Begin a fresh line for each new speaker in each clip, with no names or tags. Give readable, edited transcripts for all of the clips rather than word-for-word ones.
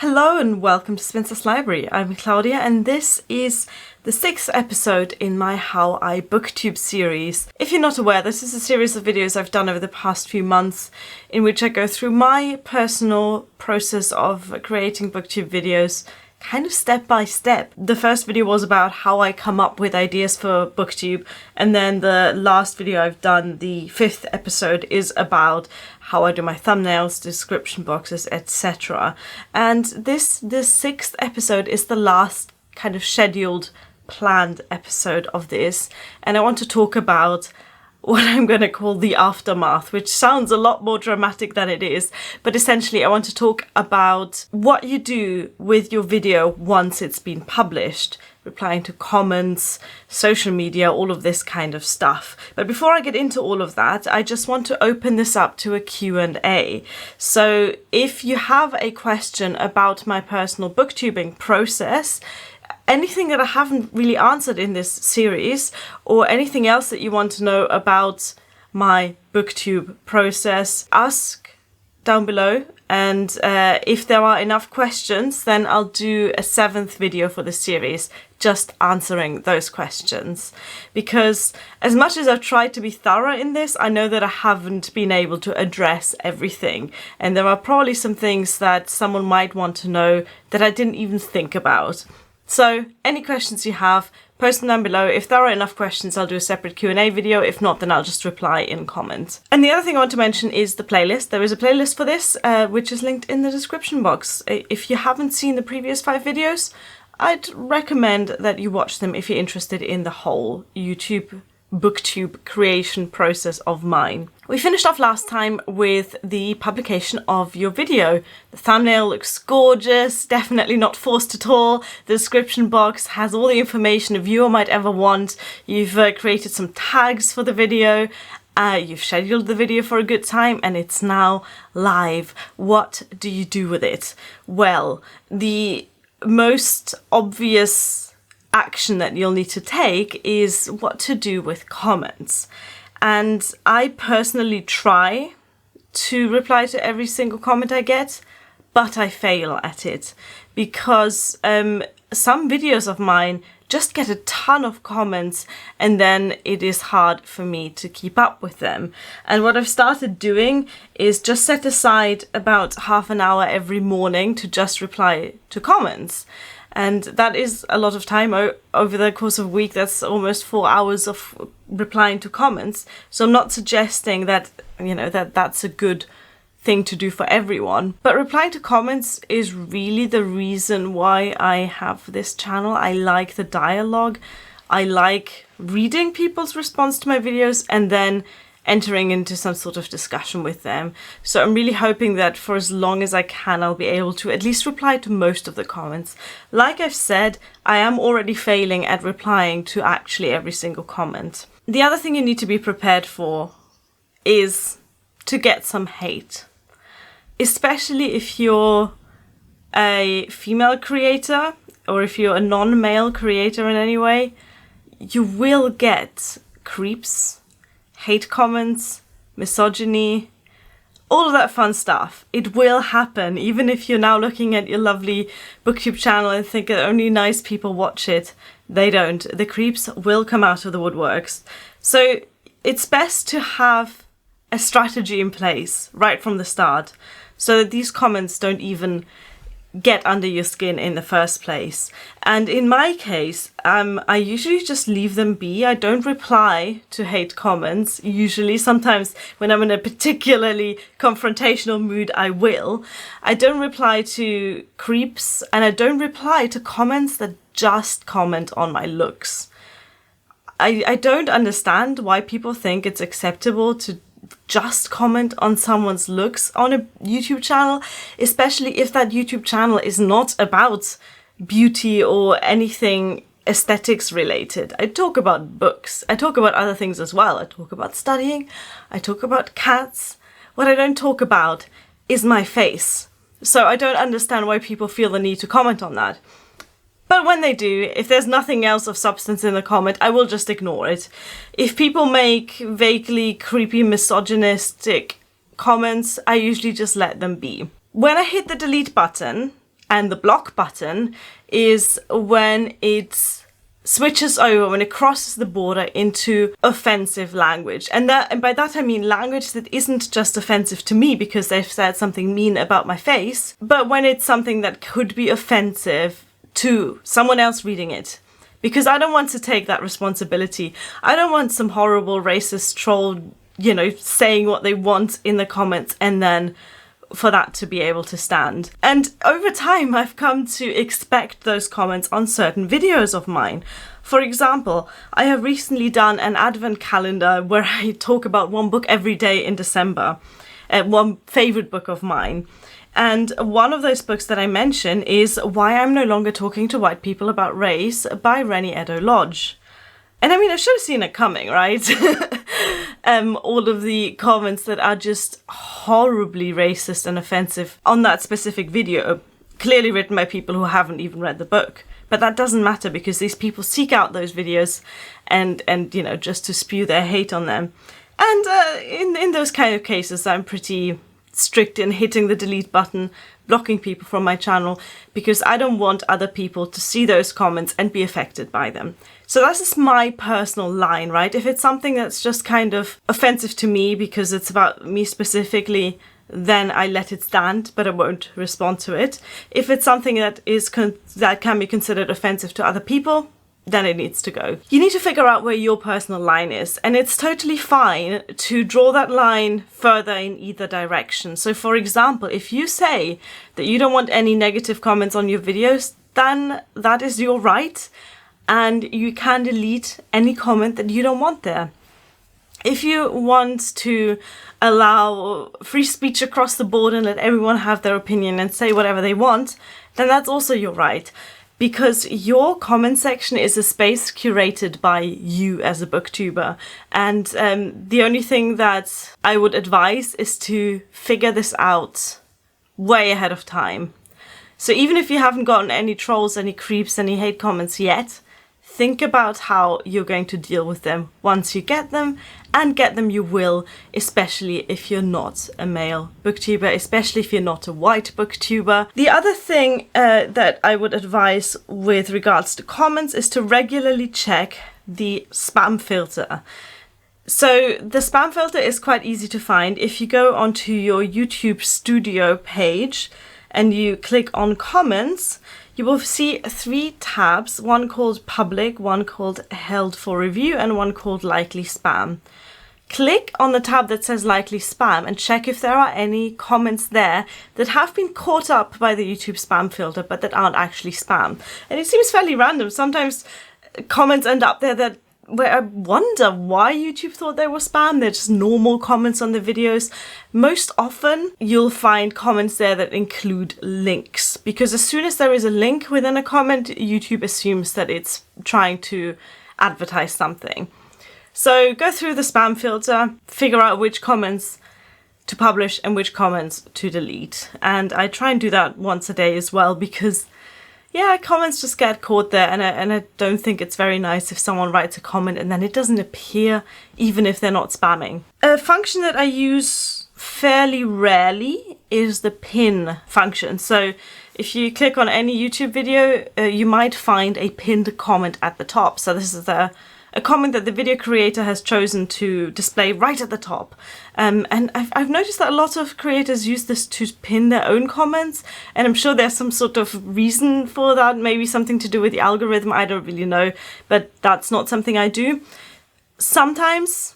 Hello and welcome to Spinster's Library. I'm Claudia and this is the 6th episode in my How I Booktube series. If you're not aware, this is a series of videos I've done over the past few months in which I go through my personal process of creating booktube videos kind of step by step. The first video was about how I come up with ideas for booktube, and then the last video I've done, the 5th episode, is about how I do my thumbnails, description boxes, etc. And this 6th episode is the last kind of scheduled, planned episode of this, and I want to talk about what I'm going to call the aftermath, which sounds a lot more dramatic than it is, but essentially I want to talk about what you do with your video once it's been published, replying to comments, social media, all of this kind of stuff. But before I get into all of that, I just want to open this up to a Q&A. So if you have a question about my personal booktubing process, anything that I haven't really answered in this series, or anything else that you want to know about my booktube process, ask down below. And if there are enough questions, then I'll do a 7th video for the series, just answering those questions. Because as much as I've tried to be thorough in this, I know that I haven't been able to address everything. And there are probably some things that someone might want to know that I didn't even think about. So any questions you have, post them down below. If there are enough questions, I'll do a separate Q&A video. If not, then I'll just reply in comments. And the other thing I want to mention is the playlist. There is a playlist for this, which is linked in the description box. If you haven't seen the previous 5 videos, I'd recommend that you watch them if you're interested in the whole YouTube booktube creation process of mine. We finished off last time with the publication of your video. The thumbnail looks gorgeous, definitely not forced at all. The description box has all the information a viewer might ever want. You've created some tags for the video. You've scheduled the video for a good time and it's now live. What do you do with it? Well, the most obvious action that you'll need to take is what to do with comments. And I personally try to reply to every single comment I get, but I fail at it because some videos of mine just get a ton of comments and then it is hard for me to keep up with them. And what I've started doing is just set aside about half an hour every morning to just reply to comments. And that is a lot of time over the course of a week. That's almost 4 hours of replying to comments. So I'm not suggesting that, that's a good thing to do for everyone. But replying to comments is really the reason why I have this channel. I like the dialogue. I like reading people's response to my videos and then entering into some sort of discussion with them. So I'm really hoping that for as long as I can, I'll be able to at least reply to most of the comments. Like I've said, I am already failing at replying to actually every single comment. The other thing you need to be prepared for is to get some hate. Especially if you're a female creator or if you're a non-male creator in any way, you will get creeps, hate comments, misogyny, all of that fun stuff. It will happen, even if you're now looking at your lovely booktube channel and think that only nice people watch it. They don't. The creeps will come out of the woodworks. So it's best to have a strategy in place right from the start so that these comments don't even get under your skin in the first place. And in my case, I usually just leave them be. I don't reply to hate comments. Usually, sometimes when I'm in a particularly confrontational mood, I will. I don't reply to creeps and I don't reply to comments that just comment on my looks. I don't understand why people think it's acceptable to just comment on someone's looks on a YouTube channel, especially if that YouTube channel is not about beauty or anything aesthetics related. I talk about books. I talk about other things as well. I talk about studying. I talk about cats. What I don't talk about is my face. So I don't understand why people feel the need to comment on that. But when they do, if there's nothing else of substance in the comment, I will just ignore it. If people make vaguely creepy misogynistic comments, I usually just let them be. When I hit the delete button, And the block button is when it switches over, when it crosses the border into offensive language. And by that I mean language that isn't just offensive to me because they've said something mean about my face, but when it's something that could be offensive to someone else reading it. Because I don't want to take that responsibility. I don't want some horrible racist troll, saying what they want in the comments and then for that to be able to stand. And over time, I've come to expect those comments on certain videos of mine. For example, I have recently done an advent calendar where I talk about one book every day in December, one favorite book of mine. And one of those books that I mention is Why I'm No Longer Talking to White People About Race by Rennie Edo Lodge. And I mean, I should have seen it coming, right? All of the comments that are just horribly racist and offensive on that specific video, clearly written by people who haven't even read the book. But that doesn't matter because these people seek out those videos and just to spew their hate on them. And in those kind of cases, I'm pretty strict in hitting the delete button, blocking people from my channel, because I don't want other people to see those comments and be affected by them. So that's just my personal line, right? If it's something that's just kind of offensive to me because it's about me specifically, then I let it stand, but I won't respond to it. If it's something that that can be considered offensive to other people, then it needs to go. You need to figure out where your personal line is, and it's totally fine to draw that line further in either direction. So for example, if you say that you don't want any negative comments on your videos, then that is your right, and you can delete any comment that you don't want there. If you want to allow free speech across the board and let everyone have their opinion and say whatever they want, then that's also your right. Because your comment section is a space curated by you as a booktuber. And the only thing that I would advise is to figure this out way ahead of time. So even if you haven't gotten any trolls, any creeps, any hate comments yet, think about how you're going to deal with them once you get them, and get them you will, especially if you're not a male booktuber, especially if you're not a white booktuber. The other thing that I would advise with regards to comments is to regularly check the spam filter. So the spam filter is quite easy to find. If you go onto your YouTube Studio page and you click on comments, you will see 3 tabs, one called Public, one called Held for Review, and one called Likely Spam. Click on the tab that says Likely Spam and check if there are any comments there that have been caught up by the YouTube spam filter but that aren't actually spam. And it seems fairly random. Sometimes comments end up there where I wonder why YouTube thought they were spam. They're just normal comments on the videos. Most often you'll find comments there that include links, because as soon as there is a link within a comment, YouTube assumes that it's trying to advertise something. So go through the spam filter, figure out which comments to publish and which comments to delete. And I try and do that once a day as well, because yeah, comments just get caught there, and I don't think it's very nice if someone writes a comment and then it doesn't appear, even if they're not spamming. A function that I use fairly rarely is the pin function. So if you click on any YouTube video, you might find a pinned comment at the top. So this is a comment that the video creator has chosen to display right at the top. And I've noticed that a lot of creators use this to pin their own comments, and I'm sure there's some sort of reason for that, maybe something to do with the algorithm, I don't really know, but that's not something I do. Sometimes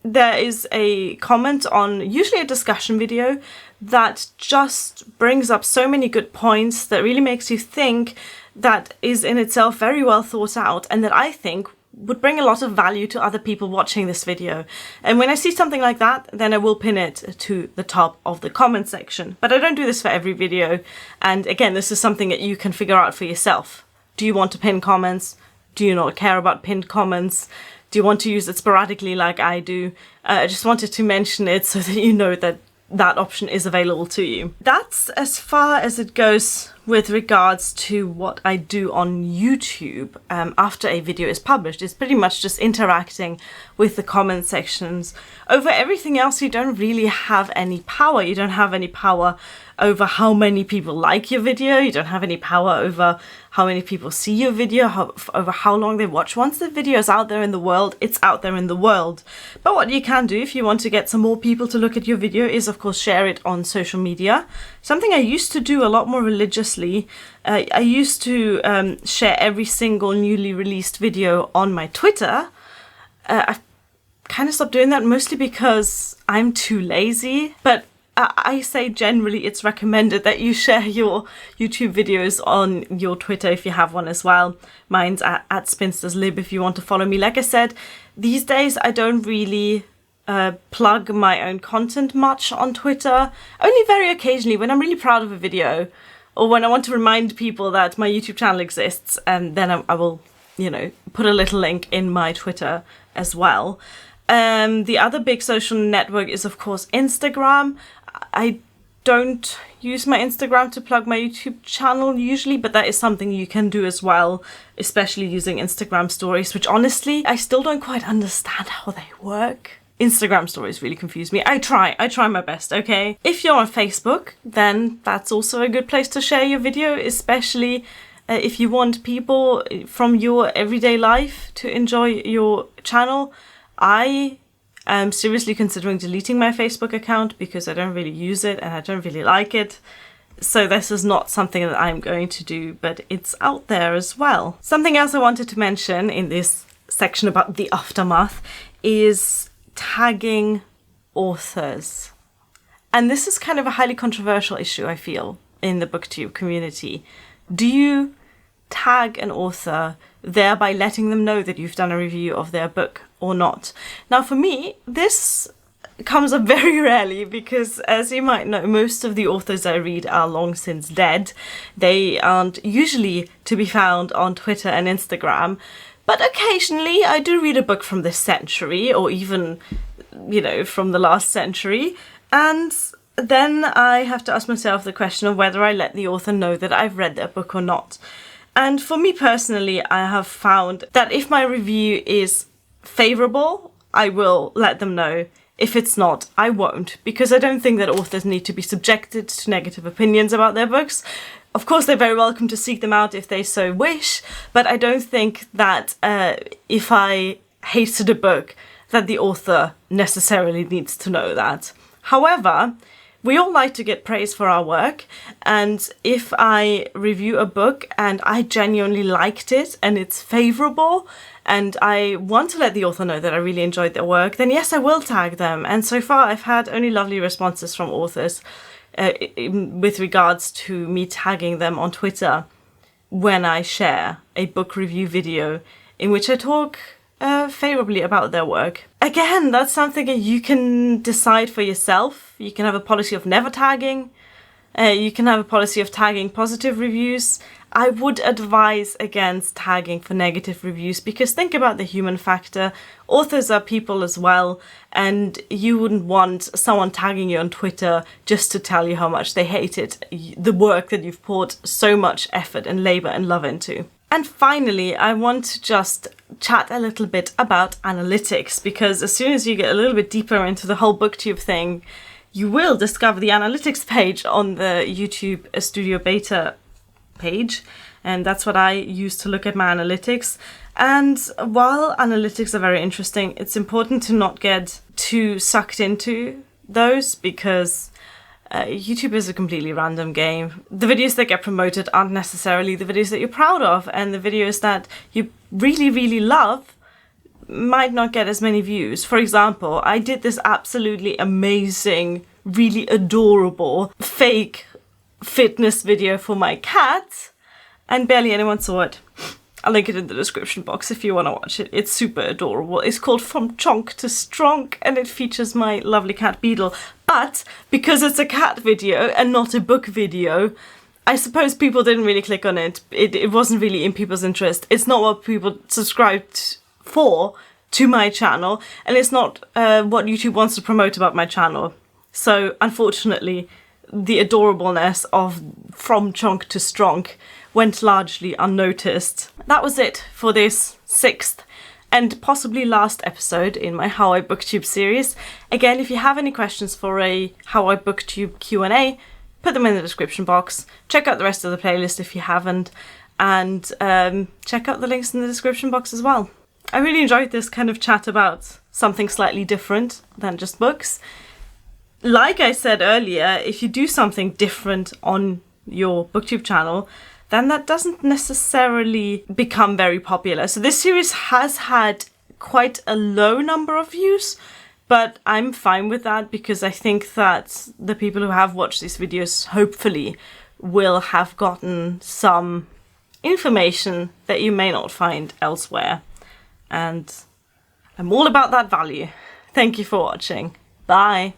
there is a comment on usually a discussion video that just brings up so many good points that really makes you think, that is in itself very well thought out, and that I think would bring a lot of value to other people watching this video. And when I see something like that, then I will pin it to the top of the comment section. But I don't do this for every video. And again, this is something that you can figure out for yourself. Do you want to pin comments? Do you not care about pinned comments? Do you want to use it sporadically like I do? I just wanted to mention it so that you know that that option is available to you. That's as far as it goes with regards to what I do on YouTube after a video is published. It's pretty much just interacting with the comment sections. Over everything else, you don't really have any power. You don't have any power over how many people like your video. You don't have any power over how many people see your video, over how long they watch. Once the video is out there in the world, it's out there in the world. But what you can do if you want to get some more people to look at your video is, of course, share it on social media. Something I used to do a lot more religiously. I used to share every single newly released video on my Twitter. I've kind of stopped doing that, mostly because I'm too lazy. But I say generally it's recommended that you share your YouTube videos on your Twitter if you have one as well. Mine's at Spinster's Lib if you want to follow me. Like I said, these days I don't really plug my own content much on Twitter. Only very occasionally when I'm really proud of a video or when I want to remind people that my YouTube channel exists, and then I will, you know, put a little link in my Twitter as well. The other big social network is, of course, Instagram. I don't use my Instagram to plug my YouTube channel usually, but that is something you can do as well, especially using Instagram stories, which honestly, I still don't quite understand how they work. Instagram stories really confuse me. I try my best, okay? If you're on Facebook, then that's also a good place to share your video, especially if you want people from your everyday life to enjoy your channel. I am seriously considering deleting my Facebook account because I don't really use it and I don't really like it. So this is not something that I'm going to do, but it's out there as well. Something else I wanted to mention in this section about the aftermath is tagging authors. And this is kind of a highly controversial issue, I feel, in the booktube community. Do you tag an author, thereby letting them know that you've done a review of their book or not? Now, for me, this comes up very rarely because, as you might know, most of the authors I read are long since dead. They aren't usually to be found on Twitter and Instagram, but occasionally I do read a book from this century or even, you know, from the last century, and then I have to ask myself the question of whether I let the author know that I've read their book or not. And for me personally, I have found that if my review is favourable, I will let them know. If it's not, I won't, because I don't think that authors need to be subjected to negative opinions about their books. Of course, they're very welcome to seek them out if they so wish, but I don't think that if I hated a book, that the author necessarily needs to know that. However, we all like to get praise for our work, and if I review a book and I genuinely liked it and it's favourable and I want to let the author know that I really enjoyed their work, then yes, I will tag them. And so far I've had only lovely responses from authors with regards to me tagging them on Twitter when I share a book review video in which I talk favourably about their work. Again, that's something that you can decide for yourself. You can have a policy of never tagging. You can have a policy of tagging positive reviews. I would advise against tagging for negative reviews because think about the human factor. Authors are people as well, and you wouldn't want someone tagging you on Twitter just to tell you how much they hate it, the work that you've poured so much effort and labour and love into. And finally, I want to just chat a little bit about analytics, because as soon as you get a little bit deeper into the whole booktube thing, you will discover the analytics page on the YouTube Studio Beta page, and that's what I use to look at my analytics. And while analytics are very interesting, it's important to not get too sucked into those because YouTube is a completely random game. The videos that get promoted aren't necessarily the videos that you're proud of, and the videos that you really, really love might not get as many views. For example, I did this absolutely amazing, really adorable fake fitness video for my cat, and barely anyone saw it. I'll link it in the description box if you want to watch it. It's super adorable. It's called From Chonk to Stronk, and it features my lovely cat Beetle. But because it's a cat video and not a book video, I suppose people didn't really click on it. It wasn't really in people's interest. It's not what people subscribed for to my channel, and it's not what YouTube wants to promote about my channel. So unfortunately, the adorableness of From Chonk to Stronk went largely unnoticed. That was it for this 6th and possibly last episode in my How I Booktube series. Again, if you have any questions for a How I Booktube Q&A, put them in the description box. Check out the rest of the playlist if you haven't, and check out the links in the description box as well. I really enjoyed this kind of chat about something slightly different than just books. Like I said earlier, if you do something different on your booktube channel, then that doesn't necessarily become very popular. So this series has had quite a low number of views, but I'm fine with that because I think that the people who have watched these videos hopefully will have gotten some information that you may not find elsewhere. And I'm all about that value. Thank you for watching. Bye.